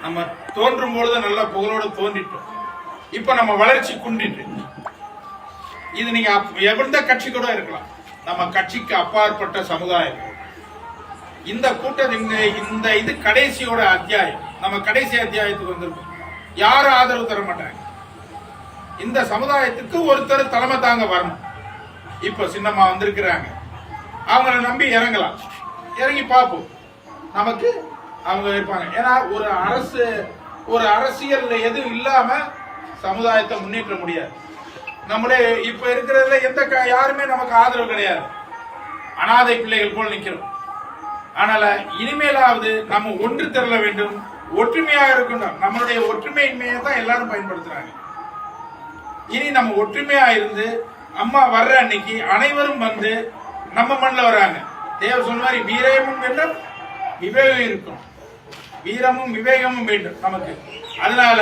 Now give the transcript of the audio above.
நம்ம தோன்றும் பொழுது நல்லா புகழோடு தோன்றிட்டோம். இப்ப நம்ம வளர்ச்சி குன்றிட்டு இது நீங்க எந்த கட்சி கூட இருக்கலாம். நம்ம கட்சிக்கு அப்பாற்பட்ட சமுதாயம். இந்த கூட்டத்தின் இந்த இது கடைசியோட அத்தியாயம். நம்ம கடைசி அத்தியாயத்துக்கு வந்திருக்கோம். யாரும் ஆதரவு தர மாட்டாங்க. இந்த சமுதாயத்துக்கு ஒருத்தர் தலைமை தாங்க வரணும். இப்ப சின்னம்மா வந்திருக்கிறாங்க. அவங்கள நம்பி இறங்கலாம். இறங்கி பார்ப்போம். நமக்கு அவங்க இருப்பாங்க. ஏன்னா ஒரு அரசியல் எதுவும் இல்லாம சமுதாயத்தை முன்னேற்ற முடியாது. நம்மளே இப்ப இருக்கிறதுல யாருமே நமக்கு ஆதரவு கிடையாது. அனாதை பிள்ளைகள் போல் நிக்கிறோம். அதனால இனிமேலாவது நம்ம ஒன்று திரள வேண்டும். ஒற்றுமையாக இருக்கணும். நம்மளுடைய ஒற்றுமையின்மையை தான் எல்லாரும் பயன்படுத்துறாங்க. இனி நம்ம ஒற்றுமையா இருந்து அம்மா வர்ற அன்னைக்கு அனைவரும் வந்து நம்ம மண்ணில் வராங்க. தேவ சொன்ன மாதிரி வீரமும் வேண்டும், விவேகம் இருக்கும். வீரமும் விவேகமும் வேண்டும் நமக்கு. அதனால